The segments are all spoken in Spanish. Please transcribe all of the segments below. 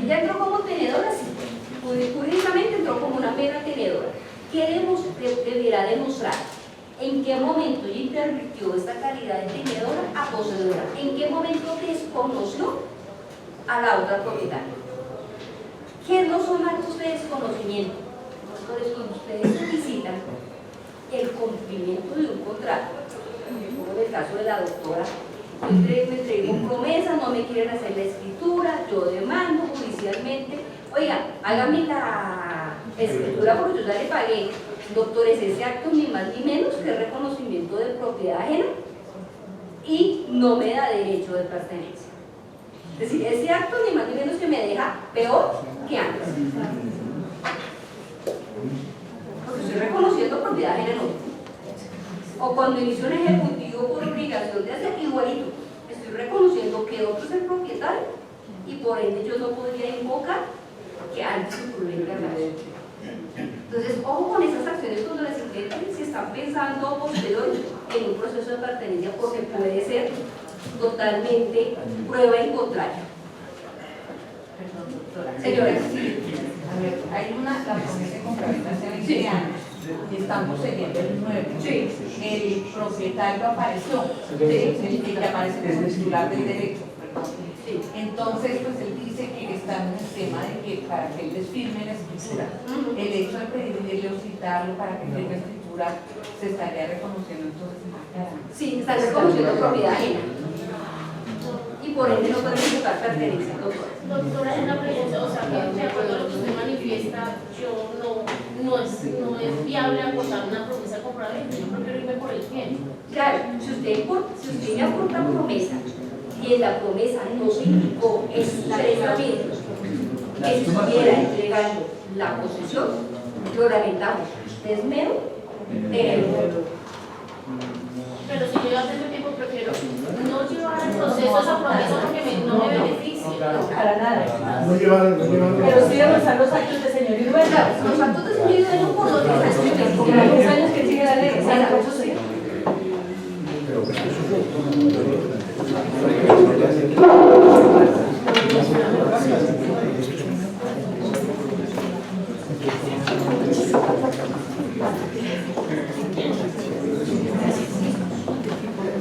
Ella entró como tenedora, sí, jurídicamente entró como una mera tenedora. ¿Qué deberá demostrar? ¿En qué momento ella intervirtió esta calidad de tenedora a poseedora? ¿En qué momento desconoció a la otra propietaria? ¿Qué no son actos de desconocimiento? Entonces, cuando ustedes solicitan el cumplimiento de un contrato, como en el caso de la doctora, me entrego promesa, no me quieren hacer la escritura, yo demando judicialmente, oiga, hágame la escritura porque yo ya le pagué. Doctores, ese acto ni más ni menos que reconocimiento de propiedad ajena y no me da derecho de pertenencia. Es decir, ese acto ni más ni menos que me deja peor que antes. Porque estoy reconociendo propiedad ajena en otro. O cuando inicio un ejecutivo por obligación de hacer igualito, estoy reconociendo que otro es el propietario y por ende yo no podría invocar que antes ocurrió el interrogatorio. Entonces, ojo con esas acciones cuando las intentan, si están pensando posterior en un proceso de pertenencia, porque puede ser totalmente prueba en contrario. Perdón, doctora. Señora. A ver, hay la promesa de compraventa hace 20 años y estamos siguiendo el 9. Sí. El propietario apareció, el que aparece como titular del derecho. Sí. Entonces, pues él dice que está en el tema de que para que él les firme la escritura, el hecho de pedirle o citarlo para que firme la escritura se estaría reconociendo entonces más claramente. Sí, están reconociendo propiedad ajena. Y por ende no pueden invocar pertenencia, doctora. Doctora, es una pregunta, o sea, que de acuerdo a lo que usted manifiesta, yo no es viable aportar una promesa compraventa, yo prefiero irme por el bien. Claro, si usted me aporta promesa y en la promesa no se indicó expresamente que estuviera entregando la posesión, lo lamentamos, es mero tenedor. Pero si yo ya tengo tiempo, prefiero no llevar el proceso esa promesa porque no me beneficia. Para nada. No llevar. Pero sí avanzar los actos de señor y dueño. Los actos de señor y dueño por los días Porque hay unos años que sigue la ley. Exacto, eso sí.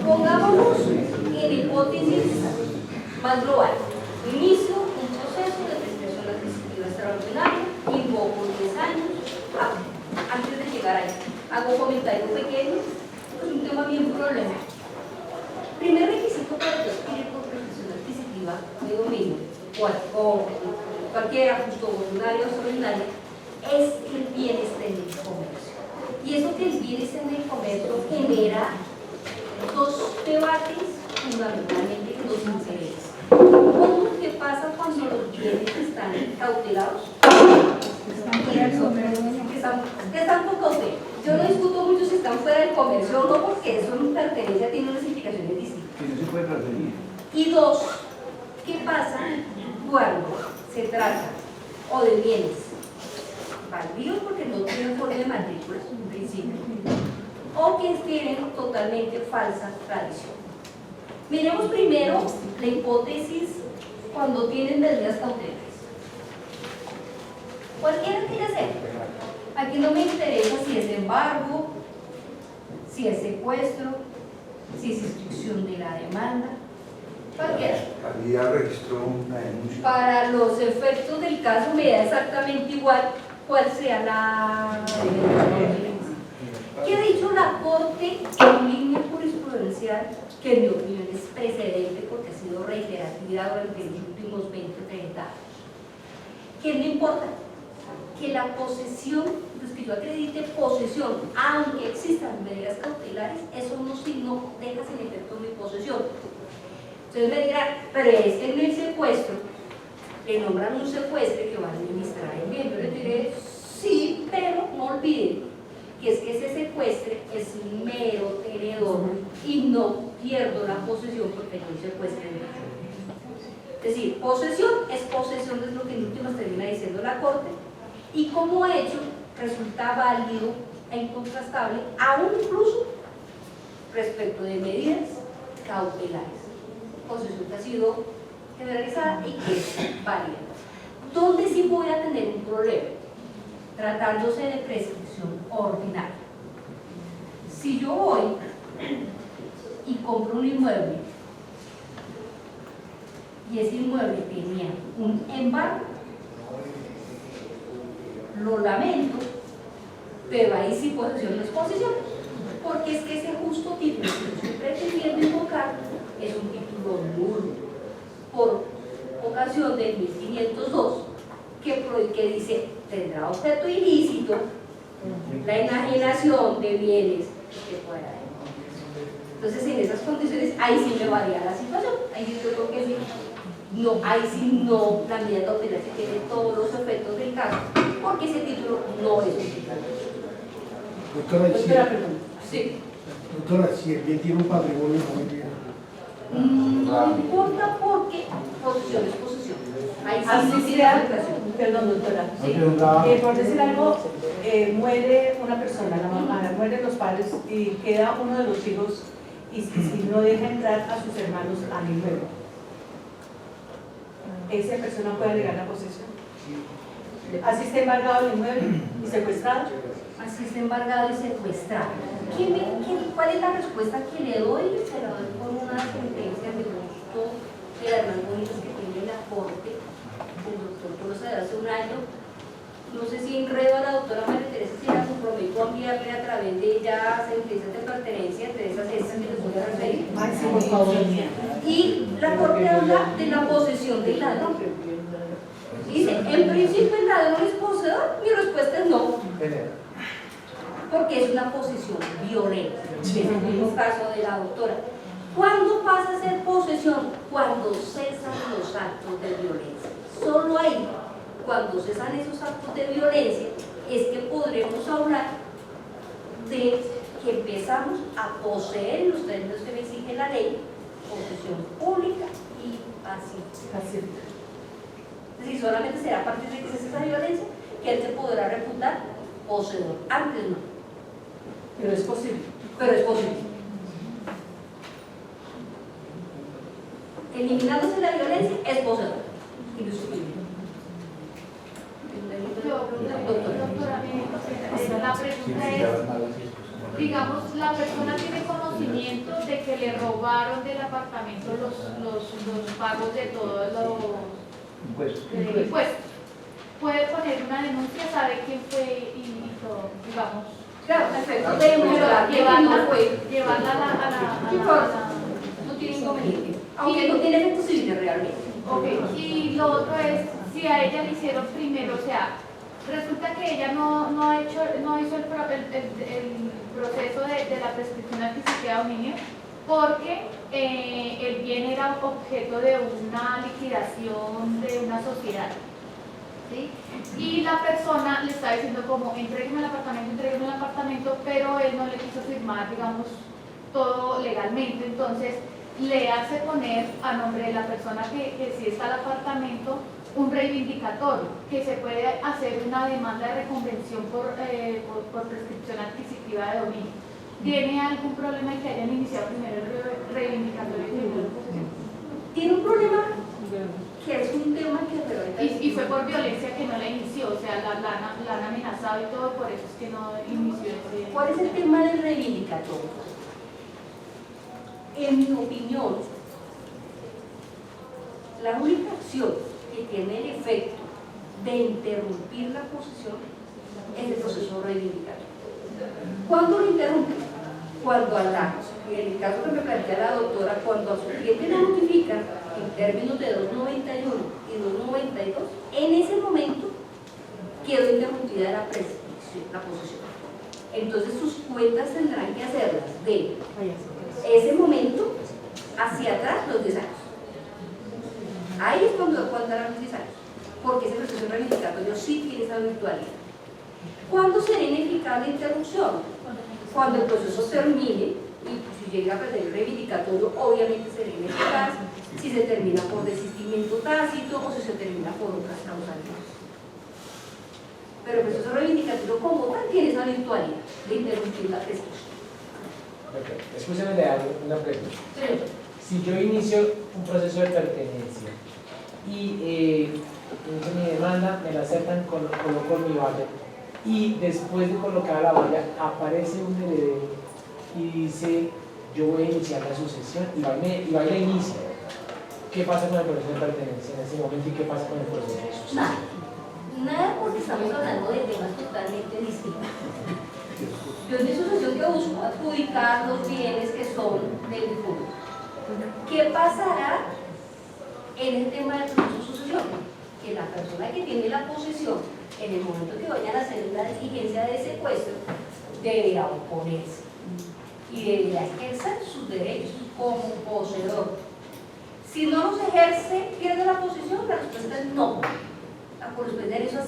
Pongámonos en hipótesis más global. Inicio un proceso de prestación adquisitiva extraordinaria, invoco 10 años, antes de llegar ahí, hago un comentario pequeño, es un tema bien problemático. Primer requisito para que adquirir por prestación adquisitiva de dominio, o cualquiera, justo voluntario o extraordinaria, es que el bien esté en el comercio. Y eso que el bien esté en el comercio genera dos debates fundamentalmente que nos interesan. Uno, ¿qué pasa cuando los bienes están cautelados? Que están por cautela. Yo no discuto mucho si están fuera del comercio o no, porque eso en pertenencia tiene unas implicaciones distintas. Que no se puede transferir. Y dos, ¿qué pasa cuando se trata o de bienes baldíos porque no tienen forma de matrícula, en principio, o que tienen totalmente falsa tradición? Miremos primero la hipótesis cuando tienen medidas cautelares. Cualquiera quiere hacer. Aquí no me interesa si es embargo, si es secuestro, si es instrucción de la demanda, cualquiera. Calidad registró una denuncia. Para los efectos del caso me da exactamente igual cuál sea la ¿Qué ha dicho la Corte en línea jurisprudencial? Que en mi opinión es precedente porque ha sido reiterativa durante los últimos 20 o 30 años. ¿Qué no importa? Que la posesión, pues que yo acredite posesión, aunque existan medidas cautelares, eso no deja sin efecto mi posesión. Entonces me dirán, pero es que en el secuestro le nombran un secuestre que va a administrar el bien. Yo les diré, sí, pero no olviden que es que ese secuestre es un mero tenedor y no pierdo la posesión porque no secuestre el bien. Es decir, posesión es posesión, es lo que en últimas termina diciendo la Corte, y como hecho resulta válido e incontrastable, aún incluso respecto de medidas cautelares. Posesión que ha sido generalizada y que es válida. ¿Dónde sí voy a tener un problema? Tratándose de prescripción ordinaria. Si yo voy y compro un inmueble y ese inmueble tenía un embargo, lo lamento, pero ahí sí posesión no es posesión, porque es que ese justo título que estoy pretendiendo invocar es un título nulo por ocasión del 1502 que dice tendrá objeto ilícito la enajenación de bienes que pueda haber. Entonces en esas condiciones ahí sí me varía la situación, ahí sí yo creo que sí. No, ahí sí no, la medida cautelar se tiene todos los efectos del caso, porque ese título no es un título. Doctora, Sí. doctora, si el bien tiene un patrimonio, muy bien. No importa porque posesión es posesión. Ahí sí Así no tiene sea, afectación. perdón doctora, Sí. por decir algo, muere una persona, la mamá, mueren los padres y queda uno de los hijos y si no deja entrar a sus hermanos al inmueble, esa persona puede alegar la posesión. Así está embargado el inmueble y secuestrado. Así está embargado y secuestrado. ¿Cuál es la respuesta que le doy? Se la doy con una sentencia de gusto de las más bonitas que tiene la Corte. El doctor Tolosa de hace un año. No sé si enredo a la doctora María Teresa si la comprometió a enviarle a través de ella sentencias de pertenencia entre esas estas que les voy a referir. Ay, sí, por favor. Y la Corte habla de la posesión del ladrón. Dice, en principio el ladrón es poseedor. Mi respuesta es no. Porque es una posesión violenta. Es el mismo caso de la doctora. ¿Cuándo pasa a ser posesión? Cuando cesan los actos de violencia. Solo ahí, cuando cesan esos actos de violencia, es que podremos hablar de que empezamos a poseer, los términos que me exige la ley, posesión pública y pacífica. Es decir, solamente será a partir de que cese esa violencia que él se podrá reputar poseedor. Antes no. Pero es posible. Pero es posible. Eliminándose la violencia es poseedor. Indiscutible. Doctora, la pregunta es, digamos, la persona tiene conocimiento de que le robaron del apartamento los pagos de todos los impuestos. Puede poner una denuncia, sabe quién fue y todo, digamos. Claro, perfecto. Demostrar que no fue. Llevarla a la no tiene inconveniente. Aunque no tiene efectos civiles realmente. Ok, y lo otro es, si a ella le hicieron primero, o sea, resulta que ella no hizo el proceso de la prescripción adquisitiva de dominio porque el bien era objeto de una liquidación de una sociedad. ¿Sí? Y la persona le está diciendo como, entrégueme el apartamento, pero él no le quiso firmar, digamos, todo legalmente. Entonces, le hace poner a nombre de la persona que sí está el apartamento un reivindicatorio, que se puede hacer una demanda de reconvención por prescripción adquisitiva de dominio. ¿Tiene algún problema en que hayan iniciado primero el reivindicatorio y primero la posesión? Tiene un problema que es un tema que pero y fue por violencia que no la inició, o sea, la han amenazado y todo, por eso es que no inició ese. ¿Cuál es el tema del reivindicatorio? En mi opinión, la única acción que tiene el efecto de interrumpir la posesión es el proceso reivindicatorio. ¿Cuándo lo interrumpe? Cuando hablamos, en el caso que me plantea la doctora, cuando a su cliente le notifica en términos de 291 y 292, en ese momento quedó interrumpida la posesión. Entonces sus cuentas tendrán que hacerlas de ese momento hacia atrás los 10 años. Ahí es cuando cuentan los 10 años, porque ese proceso reivindicatorio sí tiene esa virtualidad. ¿Cuándo será ineficaz la interrupción? Cuando el proceso termine y si llega a perder el reivindicatorio, obviamente será ineficaz si se termina por desistimiento tácito o si se termina por otras causas. Pero el proceso reivindicatorio como tal tiene esa virtualidad de interrumpir la prescripción. Escúchame, le hago una pregunta. Sí. Si yo inicio un proceso de pertenencia y hice mi demanda, me la aceptan, coloco mi valla y después de colocar la valla aparece un heredero y dice yo voy a iniciar la sucesión y va y la inicia. ¿Qué pasa con el proceso de pertenencia en ese momento y qué pasa con el proceso de sucesión? Nada, porque estamos hablando de temas totalmente distintos. Yo en mi sucesión que busco adjudicar los bienes que son del difunto. ¿Qué pasará en el tema del proceso de sucesión? Que la persona que tiene la posesión, en el momento que vayan a hacer la diligencia de secuestro, deberá oponerse y deberá ejercer sus derechos como poseedor. Si no los ejerce, pierde la posesión. La respuesta es no. La jurisprudencia de eso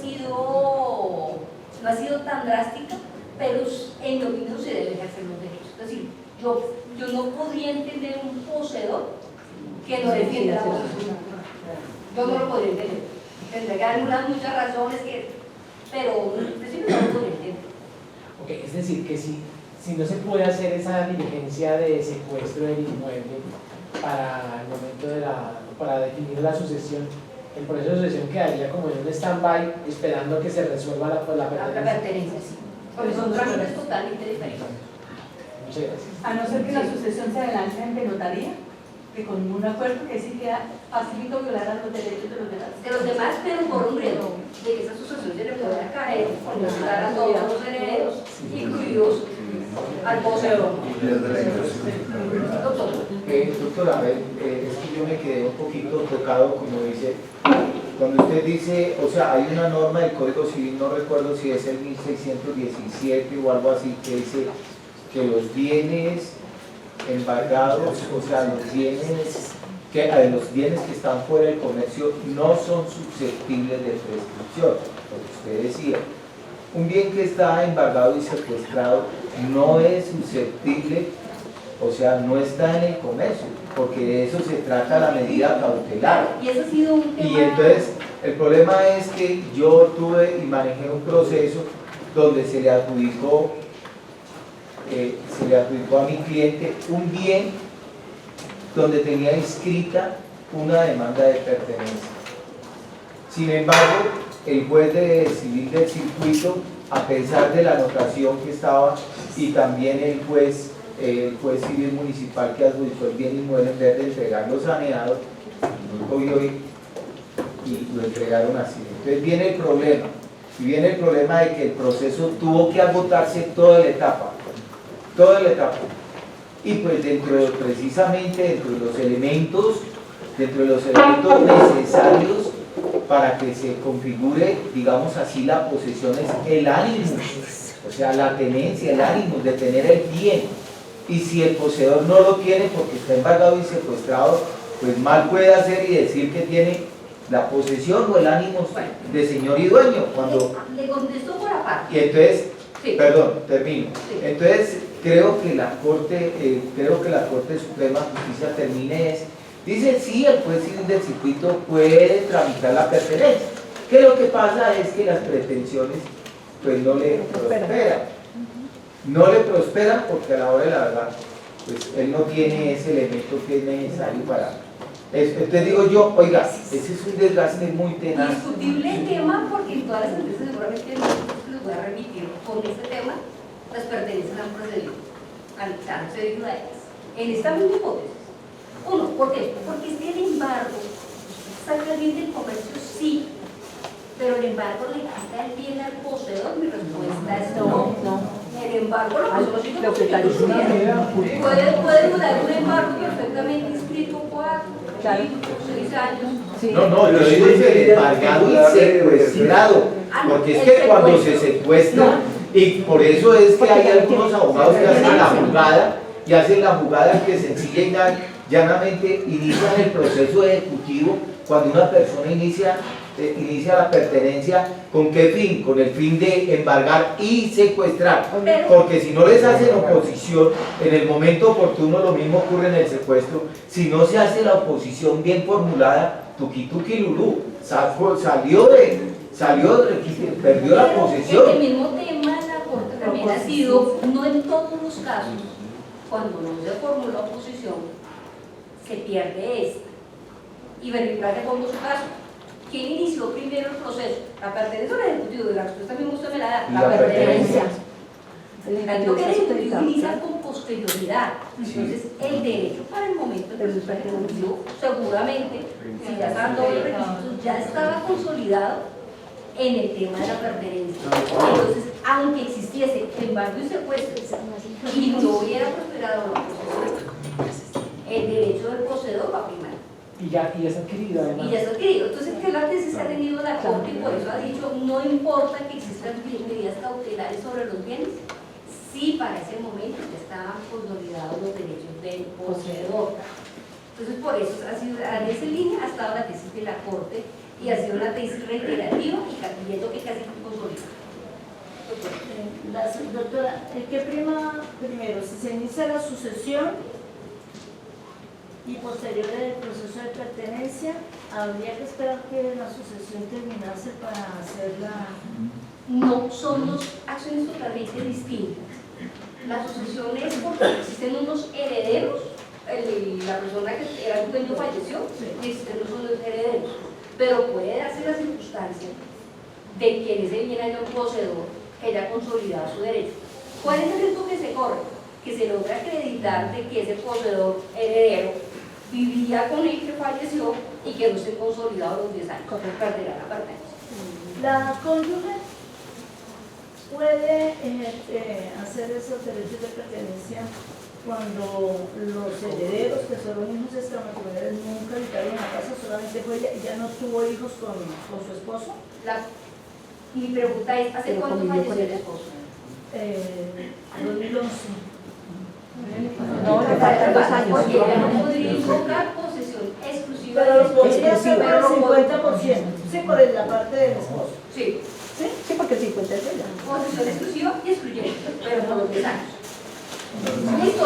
no ha sido tan drástica, pero en mi opinión se debe ejercer los derechos. Es decir, yo no podría entender un poseedor que no defienda la posesión. Yo no lo podría entender. Tendré que dar muchas razones, pero en principio no lo podría entender. Ok, es decir, que si no se puede hacer esa diligencia de secuestro del inmueble para el momento para definir la sucesión, el proceso de sucesión quedaría como en un stand-by esperando que se resuelva la pertenencia. La pertenencia, sí. Porque son trámites totalmente diferentes. Muchas gracias. A no ser que la sucesión se adelante ante notaría, que con un acuerdo que sí queda facilito violar a los derechos de los demás. De los demás, pero por un riesgo de que esa sucesión se le pueda caer por violar a todos los herederos, incluidos al poseedor. Doctor. Doctora, es que yo me quedé un poquito tocado, como dice, cuando usted dice, o sea, hay una norma del Código Civil, no recuerdo si es el 1617 o algo así, que dice que los bienes embargados, o sea, los bienes que están fuera del comercio no son susceptibles de prescripción, lo que usted decía. Un bien que está embargado y secuestrado no es susceptible, o sea, no está en el comercio, porque de eso se trata la medida cautelar. Y eso ha sido un tema. Y entonces, el problema es que yo tuve y manejé un proceso donde se le adjudicó a mi cliente un bien donde tenía inscrita una demanda de pertenencia. Sin embargo, el juez de civil del circuito, a pesar de la anotación que estaba, y también el juez civil municipal que adjudicó el bien inmueble, en vez de entregarlo saneado, lo cogió y lo entregaron así. Entonces viene el problema de que el proceso tuvo que agotarse toda la etapa, y pues precisamente dentro de los elementos necesarios para que se configure, digamos así, la posesión es el ánimo, o sea, la tenencia, el ánimo de tener el bien. Y si el poseedor no lo tiene porque está embargado y secuestrado, pues mal puede hacer y decir que tiene la posesión o el ánimo de señor y dueño. Cuando Le contesto por aparte. y entonces, Sí. perdón, termino. Sí. Entonces, creo que la Corte Suprema de Justicia dice sí, el juez civil del circuito puede tramitar la pertenencia. Que lo que pasa es que las pretensiones pues no le prosperan porque a la hora de la verdad pues él no tiene ese elemento que es necesario para eso. Entonces digo yo, oiga, ese es un desgaste muy tenaz. Discutible el tema porque en todas las empresas seguramente les voy a remitir con este tema, las pertenencias han procedido, han accedido a ellas. En esta misma hipótesis. Uno, ¿por qué? Porque es que el embargo saca el bien del comercio, sí, pero el embargo le quita el bien al poseedor. Mi respuesta es no. El embargo lo que puede durar un embargo perfectamente inscrito 4, 5, 6 años. No, yo digo el embargado y secuestrado, porque es que cuando se secuestra, y por eso es que hay algunos abogados que hacen la jugada que sencilla y llanamente inician el proceso ejecutivo cuando una persona inicia la pertenencia. ¿Con qué fin? Con el fin de embargar y secuestrar, porque si no les hacen oposición en el momento oportuno, lo mismo ocurre en el secuestro. Si no se hace la oposición bien formulada, tuki tuki lulú, perdió la posesión. El mismo tema la Corte también ha sido, no en todos los casos, cuando no se formula oposición, se pierde esta. y verificar de fondo su caso. ¿Quién inició primero el proceso? La pertenencia o el ejecutivo. Y la respuesta mismo usted me la da. La pertenencia. Tanto que el ejecutivo inicia con posterioridad. Entonces, el derecho para el momento en que el ejecutivo, seguramente, si ya estaban todos los requisitos, ya estaba consolidado en el tema de la pertenencia. Entonces, aunque existiese embargo y secuestro y no hubiera prosperado la posesión, el derecho del poseedor va a primar. Y ya está adquirido además. Y ya está adquirido. Entonces, ¿qué es la tesis que ha tenido la Corte? Y por eso ha dicho, no importa que existan medidas cautelares sobre los bienes, si para ese momento ya estaban consolidados los derechos del poseedor. Entonces, por eso ha sido, en esa línea ha estado la tesis de la Corte y ha sido una tesis reiterativa y viendo que casi consolida. Doctora, ¿qué prima primero? Si se inicia la sucesión y posterior el proceso de pertenencia, ¿habría que esperar que la sucesión terminase para hacerla? No, son dos acciones totalmente distintas. La sucesión es porque existen unos herederos, la persona que era el dueño falleció, y existen unos herederos, pero puede darse la circunstancia de quien es el bien año poseedor que haya consolidado su derecho. ¿Cuál es el riesgo que se corre? Que se logra acreditar de que ese poseedor heredero vivía con el que falleció y que no se consolidado los 10 años, perderá la pertenencia. La cónyuge puede hacer esos derechos de pertenencia cuando los herederos, que son los hijos extramatrimoniales, nunca habitaron la casa, solamente fue ella y ya no tuvo hijos con su esposo. Mi pregunta es, ¿hace cuánto falleció el esposo? 2011. No, le faltan 2 años. Porque ella no podría invocar posesión exclusiva. Pero podría ser por el 50%, sí, por la parte del esposo. Sí. Sí, porque el 50 es ella. Posesión exclusiva y excluyente, pero por los 10 años. Listo.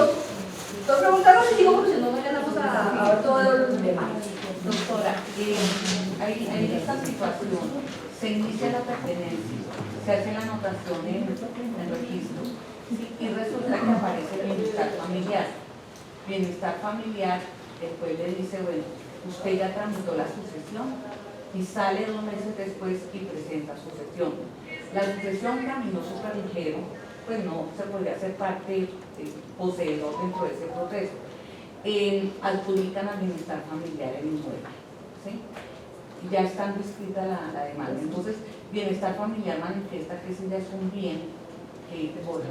Dos preguntas más y digo, porque si no, mañana vamos a ver todo el tema. Doctora, en esta situación se inicia la pertenencia, se hace la anotación en el registro y resulta que aparece el bienestar familiar. Bienestar familiar, después le dice, bueno, usted ya tramitó la sucesión y sale 2 meses después y presenta sucesión. La sucesión caminó súper ligero, pues no se podría hacer parte poseedor dentro de ese proceso. Adjudican al bienestar familiar el inmueble, ¿sí? Ya está descrita la demanda. Entonces, bienestar familiar manifiesta que ese ya es un bien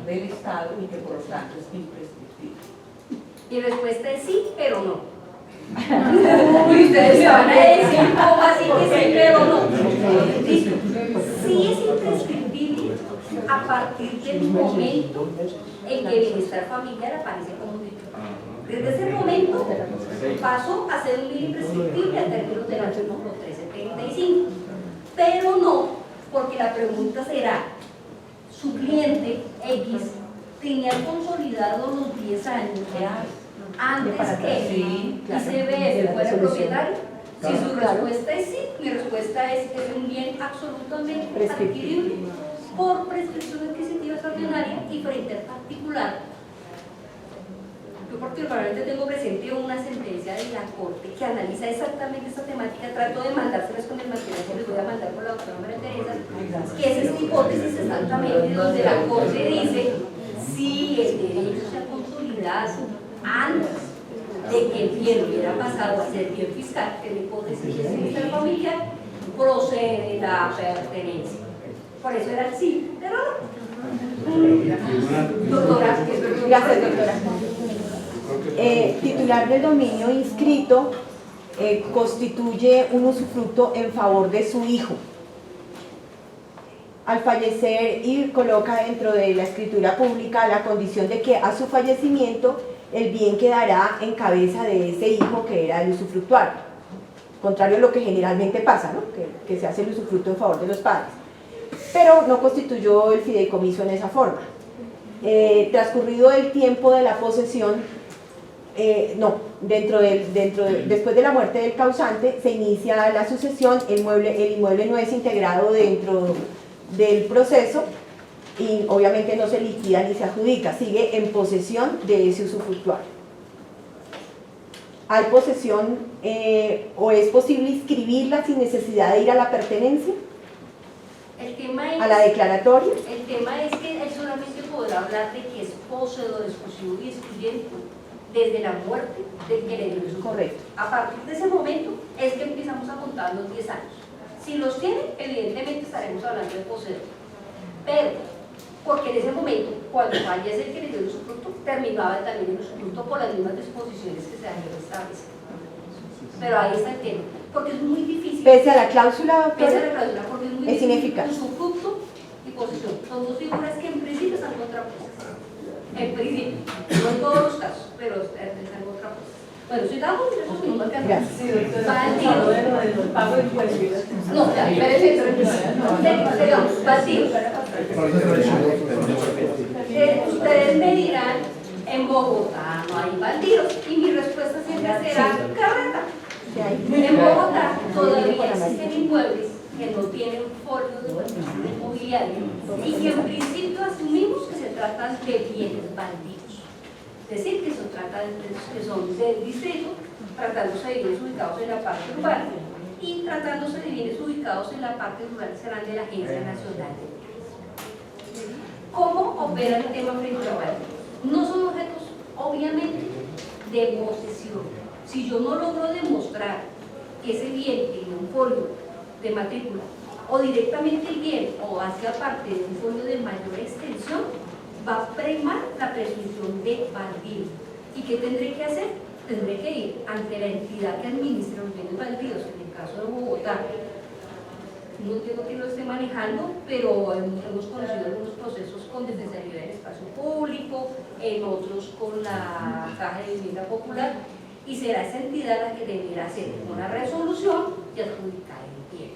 del Estado y que por lo tanto es imprescriptible. Y respuesta es sí, pero no. Y ustedes me van a decir, ¿cómo así que sí, pero no? Listo. Sí es imprescriptible a partir del momento en que el bienestar familiar aparece como un bien. Desde ese momento pasó a ser un bien imprescriptible al término del artículo 1335. Pero no, porque la pregunta será, su cliente X tenía consolidado los 10 años antes que ICBF fuera el propietario. Si su respuesta es sí, mi respuesta es que es un bien absolutamente adquirible por prescripción adquisitiva extraordinaria y frente al particular. Yo particularmente tengo presente una sentencia de la Corte que analiza exactamente esta temática. Trato de mandárselas con el material que les voy a mandar por la doctora María Teresa, que es esta hipótesis exactamente donde la Corte dice si el derecho se ha consolidado antes de que el bien hubiera pasado a ser bien fiscal, que la hipótesis es bienestar familiar, procede la pertenencia. Por eso era el sí, pero no. Doctora, gracias, doctora. Titular del dominio inscrito constituye un usufructo en favor de su hijo. Al fallecer y coloca dentro de la escritura pública la condición de que a su fallecimiento el bien quedará en cabeza de ese hijo que era el usufructuario, contrario a lo que generalmente pasa, ¿no? que se hace el usufructo en favor de los padres, pero no constituyó el fideicomiso en esa forma. Transcurrido el tiempo de la posesión, después de la muerte del causante se inicia la sucesión, el inmueble no es integrado dentro del proceso y obviamente no se liquida ni se adjudica, sigue en posesión de ese usufructuario. ¿hay posesión o es posible inscribirla sin necesidad de ir a la pertenencia, El tema es, a la declaratoria? el tema es que él solamente podrá hablar de que es poseedor exclusivo y excluyente desde la muerte del que le dio el usufructo. Correcto. A partir de ese momento es que empezamos a contar los 10 años. Si los tiene, evidentemente estaremos hablando de poseedor. Pero, porque en ese momento, cuando fallece el que le dio el usufructo, terminaba también el usufructo por las mismas disposiciones que se habían establecido. Pero ahí está el tema, porque es muy difícil. Pese a la cláusula, Pese a doctora, la cláusula, porque es muy es difícil. ineficaz. Usufructo y posesión son dos figuras que en principio están contrapuestas. En principio, no en todos los casos, pero están contrapuestas. Bueno, si damos esos no alcanzamos. Gracias. Sí, doctora, Bandidos. de lo del pago de impuestos. No, ya, espérense, digamos, bandidos. Ustedes me dirán, en Bogotá no hay bandidos, y mi respuesta siempre será carreta. En Bogotá todavía existen inmuebles que no tienen folio de valor inmobiliario y que en principio asumimos que se tratan de bienes bandidos. Es decir, que se trata que son del distrito, tratándose de bienes ubicados en la parte urbana, y tratándose de bienes ubicados en la parte rural serán de la Agencia Nacional de Bienes. ¿Cómo opera el tema frente a bandidos? No son objetos, obviamente, de posesión. Si yo no logro demostrar que ese bien tiene un folio de matrícula, o directamente el bien, o hacia parte de un folio de mayor extensión, va a primar la presunción de bandido. ¿Y qué tendré que hacer? Tendré que ir ante la entidad que administra los bienes bandidos, en el caso de Bogotá. No entiendo quién lo esté manejando, pero hemos conocido algunos procesos con Defensoría del Espacio Público, en otros con la Caja de Vivienda Popular, y será esa entidad la que deberá hacer una resolución y adjudicar el bien.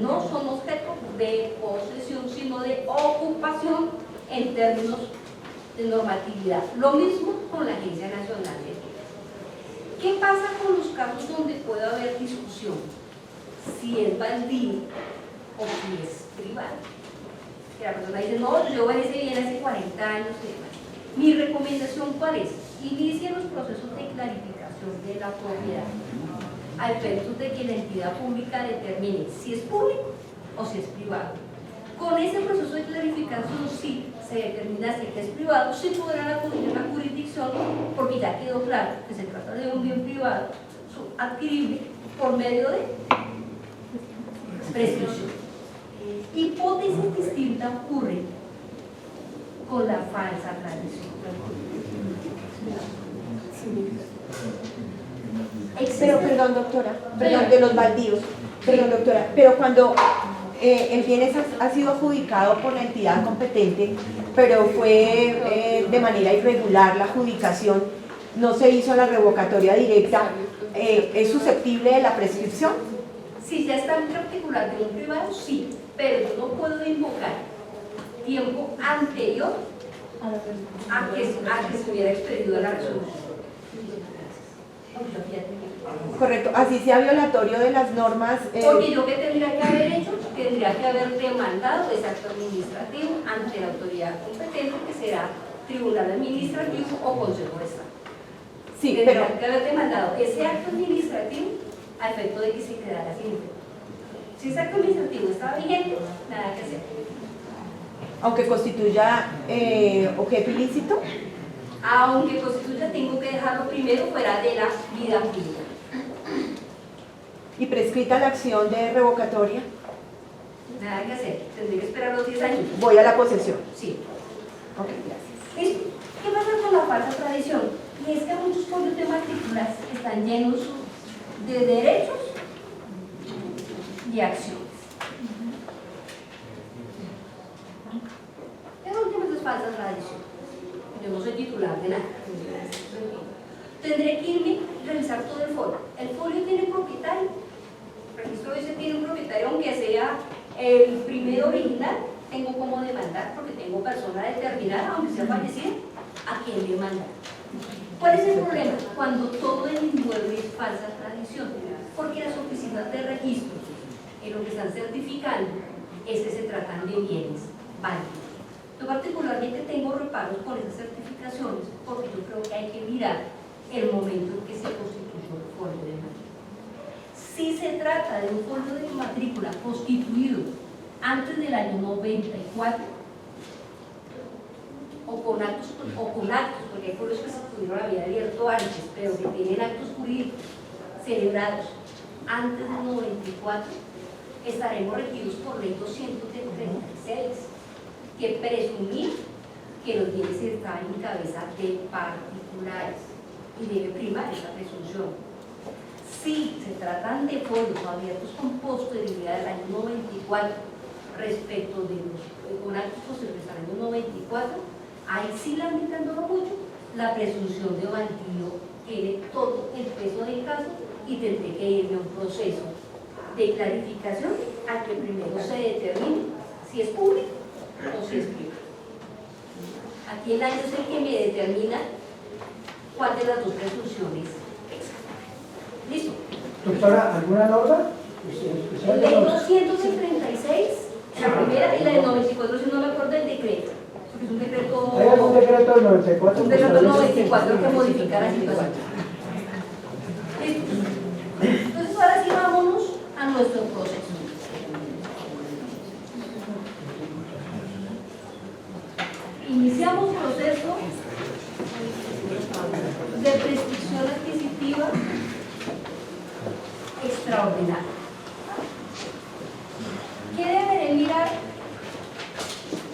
No son objetos de posesión, sino de ocupación en términos de normatividad. Lo mismo con la Agencia Nacional de Bienes. ¿Qué pasa con los casos donde puede haber discusión? Si es bandido o si es privado. Que la persona dice, no, yo en ese bien hace 40 años y demás. Mi recomendación, ¿cuál es? Inicie los procesos de clarificación de la propiedad a efectos de que la entidad pública determine si es público o si es privado. Con ese proceso de clarificación, si se determina si es privado, sí podrán acudir a la jurisdicción, porque ya quedó claro que se trata de un bien privado adquirible por medio de prescripción. Hipótesis distinta ocurre con la falsa tradición. Pero, perdón, doctora, perdón, de los bandidos, perdón, doctora, pero cuando el bien ha sido adjudicado por la entidad competente, pero fue de manera irregular la adjudicación, no se hizo la revocatoria directa, ¿es susceptible de la prescripción? Si ya está en particular de un privado, sí, pero yo no puedo invocar tiempo anterior a que se hubiera expedido la resolución. Correcto, así sea violatorio de las normas. Porque yo, ¿qué tendría que haber hecho? Tendría que haber demandado ese acto administrativo ante la autoridad competente, que será Tribunal Administrativo o Consejo de Estado. Sí, tendría pero que haber demandado ese acto administrativo a efecto de que se quedara sin efecto. Si ese acto administrativo está vigente, nada que hacer. aunque constituya objeto ilícito. Aunque constituya, tengo que dejarlo primero fuera de la vida pública. ¿Y prescrita la acción de revocatoria? Nada que hacer, tendré que esperar los 10 años. Voy a la posesión. Sí. Ok, gracias. ¿Listo? ¿Qué pasa con la falsa tradición? Y es que muchos folios de matrículas están llenos de derechos y acciones. ¿Qué es falsa tradición? Yo no soy titular de nada. Tendré que irme a revisar todo el folio. ¿El folio tiene propietario? El registro dice tiene un propietario, aunque sea el primero original, tengo cómo demandar porque tengo persona determinada, aunque sea fallecida, a quién demandar. ¿Cuál es el problema? Cuando todo el inmueble es falsa tradición, porque las oficinas de registro en lo que están certificando es que se tratan de bienes válidos. Yo particularmente tengo reparos con esas certificaciones porque yo creo que hay que mirar el momento en que se constituyó el folio de matrícula. Si se trata de un folio de matrícula constituido antes del año 94, o con actos, porque hay folios que se pudieron haber abierto antes, pero que tienen actos jurídicos celebrados antes del 94, estaremos regidos por ley 236, que presumir que los bienes están en cabeza de particulares y debe primar esa presunción. Si se tratan de folios abiertos con posterioridad del año 94 respecto de los con actos posteriores al año 94, ahí sí, lamentándolo mucho, la presunción de vacío tiene todo el peso del caso y tendré que irme a un proceso de clarificación a que primero se determine si es público o si es privado. Aquí el año es el que me determina cuál de las dos presunciones existen. ¿Listo? Doctora, ¿alguna norma? Ley 236, la primera, y la del 94, si no me acuerdo del decreto. Porque es un decreto. ¿Hay algún decreto del 94? Un decreto 94 que modifica la situación. ¿Listo? Entonces, ahora sí vámonos a nuestro proceso. Iniciamos proceso de prescripción adquisitiva extraordinaria. ¿Qué deberé mirar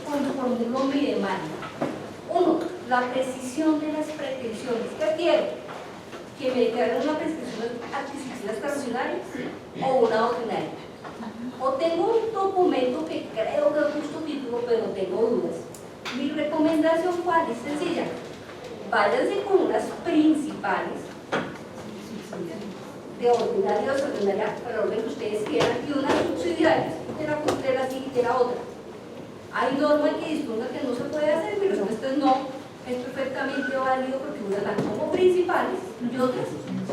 cuando formuló mi demanda? Uno, la precisión de las pretensiones. ¿Qué quiero? ¿Que me declaren una prescripción adquisitiva extraordinaria o una ordinaria? O tengo un documento que creo que es justo título, pero tengo dudas. Mi recomendación, ¿cuál? Es sencilla. Váyanse con unas principales de ordinaria o extraordinaria, para el orden que ustedes quieran, y unas subsidiarias de la otra. Hay norma que disponga que no se puede hacer, mi respuesta es no, es perfectamente válido porque unas van como principales y otras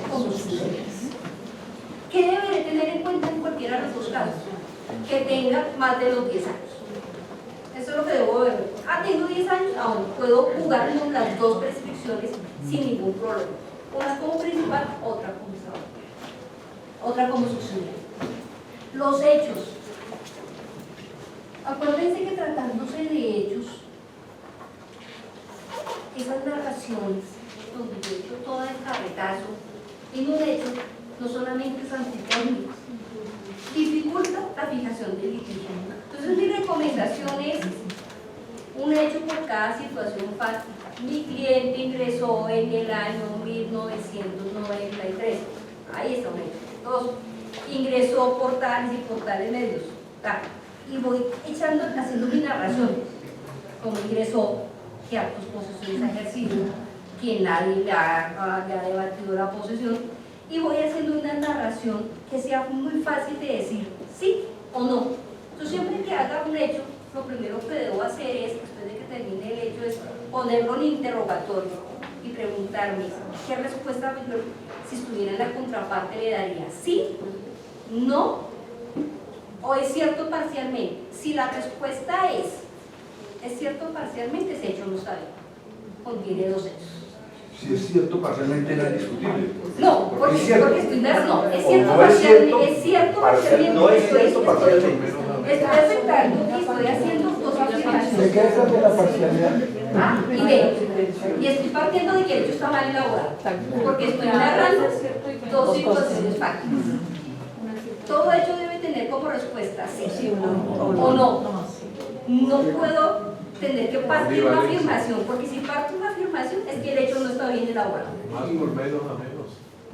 como subsidiarias. ¿Qué deberé tener en cuenta en cualquiera de los dos casos? Que tenga más de los 10 años. Eso es lo que debo ver. Tengo 10 años, aún puedo jugar con las dos prescripciones sin ningún problema. Una como principal, otra como extraordinaria, otra como subsidiaria. Los hechos. Acuérdense que tratándose de hechos, esas narraciones donde yo he hecho todo el carretazo, en un hecho no solamente es antitécnico, dificulta la fijación del litigio. Entonces mi recomendación es un hecho por cada situación fáctica. Mi cliente ingresó en el año 1993. Ahí está un hecho. Dos, ingresó por tales y por tales medios. Y voy haciendo mi narración. Como ingresó, qué actos posesiones ha ejercido, que nadie le ha debatido la posesión. Y voy haciendo una narración que sea muy fácil de decir sí o no. Yo siempre que haga un hecho, lo primero que debo hacer es, después de que termine el hecho, es ponerlo en interrogatorio y preguntarme qué respuesta yo, si estuviera en la contraparte, le daría sí, no, o es cierto parcialmente. Si la respuesta es cierto parcialmente, ese hecho no está bien, contiene dos hechos. Si es cierto parcialmente, no es discutible. No, porque es cierto. estoy no, es O cierto no es cierto parcialmente, es cierto parcialmente, no es cierto parcialmente. estoy aceptando que estoy haciendo dos ¿De afirmaciones. qué es de la parcialidad? Y B, y estoy partiendo de que el hecho está mal elaborado, porque estoy narrando dos situaciones fácticas. Todo hecho debe tener como respuesta sí o no. No puedo tener que partir una afirmación, porque si parto una afirmación es que el hecho no está bien elaborado. Más por menos a menos.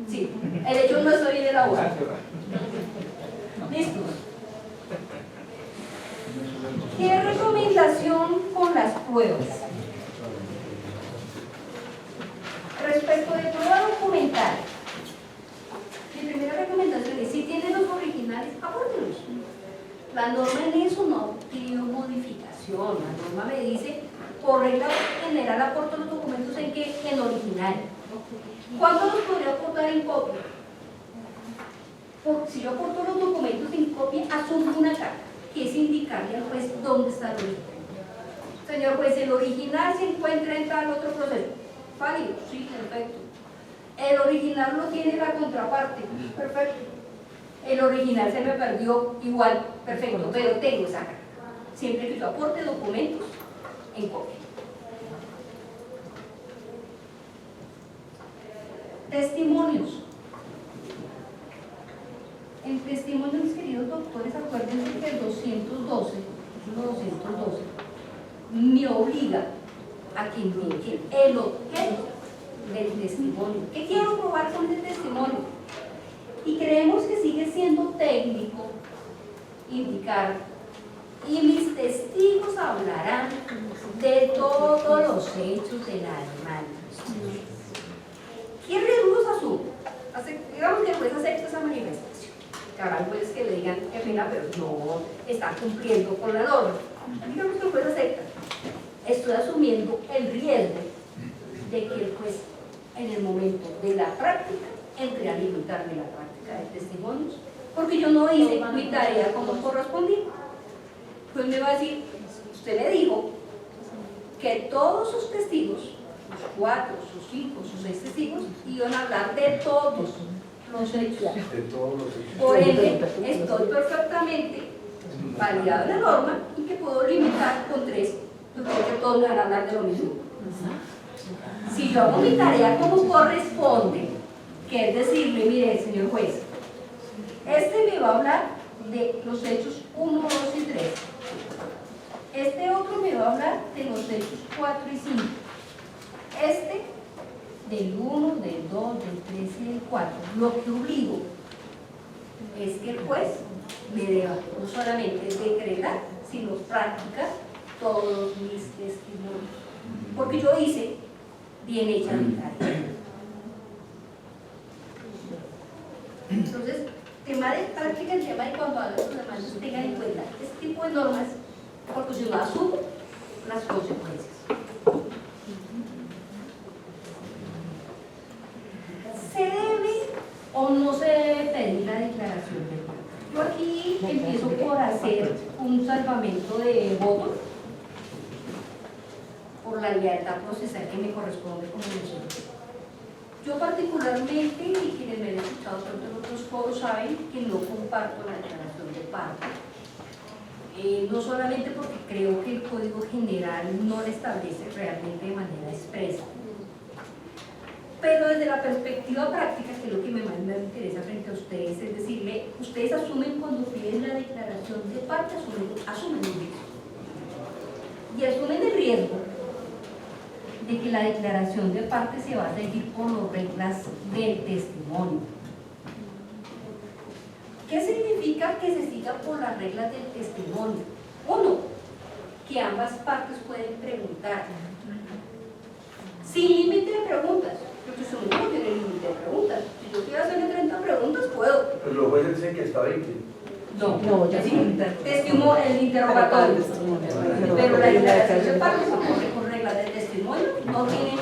Sí, el hecho no está bien elaborado. ¿Listo? ¿Qué recomendación con las pruebas? Respecto de prueba documental, mi primera recomendación es, si tienen los originales, apórtenlos. La norma en eso no pidió modificación. La norma me dice, por regla general aporto los documentos en qué? En original. ¿Cuándo los podría aportar en copia? Porque si yo aporto los documentos en copia, asumo una carga, que es indicarle al juez dónde está el original. Señor juez, el original se encuentra en tal otro proceso. Válido, sí, perfecto. El original lo tiene la contraparte, perfecto. El original se me perdió, igual, perfecto, pero tengo esa carta. Siempre que yo aporte documentos en copia. Testimonios. En testimonios, mis queridos doctores, acuérdense que el 212, me obliga a que indique el objeto del testimonio. ¿Qué quiero probar con el testimonio? Y creemos que sigue siendo técnico indicar, y mis testigos hablarán de todos los hechos de la demanda. ¿Qué riesgos asume? Digamos que el juez acepta esa manifestación. Que habrá jueces que le digan, qué pena, pero no está cumpliendo con la norma. Digamos que el juez acepta. Estoy asumiendo el riesgo de que el juez, en el momento de la práctica, entre a limitarme la práctica de testimonios, porque yo no hice mi tarea como correspondía. Pues me va a decir, usted me dijo que todos sus testigos, sus 4, sus 5, sus 6 testigos, iban a hablar de todos los hechos. De todos los hechos. Por ende, estoy perfectamente validado en la norma y que puedo limitar con 3, porque todos me van a hablar de lo mismo. Si yo hago mi tarea como corresponde, que es decirle, mire, señor juez, este me va a hablar de los hechos 1, 2 y 3. Este otro me va a hablar de los hechos 4 y 5. Este del 1, del 2, del 3 y del 4. Lo que obligo es que el juez me deba no solamente decretar, sino practicar todos mis testimonios. Porque yo hice bien hecha mi tarea. Entonces, tema de práctica, el tema de cuando hablan los demás, tengan en cuenta este tipo de normas, porque si no asumo las consecuencias. ¿Se debe o no se debe pedir la declaración de parte? Yo aquí empiezo por hacer un salvamento de voto por la lealtad procesal que me corresponde como nosotros. Yo particularmente, y quienes me han escuchado en otros foros saben que no comparto la declaración de parte. No solamente porque creo que el Código General no la establece realmente de manera expresa, pero desde la perspectiva práctica, que es lo que más me interesa frente a ustedes, es decirle, ustedes asumen cuando piden la declaración de parte, asumen el riesgo. Y asumen el riesgo de que la declaración de parte se va a seguir por las reglas del testimonio. ¿Qué significa que se siga por las reglas del testimonio? Uno, que ambas partes pueden preguntar sin límite de preguntas, porque si uno no tiene límite de preguntas. Si yo quiero hacerle 30 preguntas, puedo. Pero los jueces dicen que está 20. No, ya sí, testimonio, el interrogatorio. Pero la declaración de parte se pone con reglas de testimonio, no tiene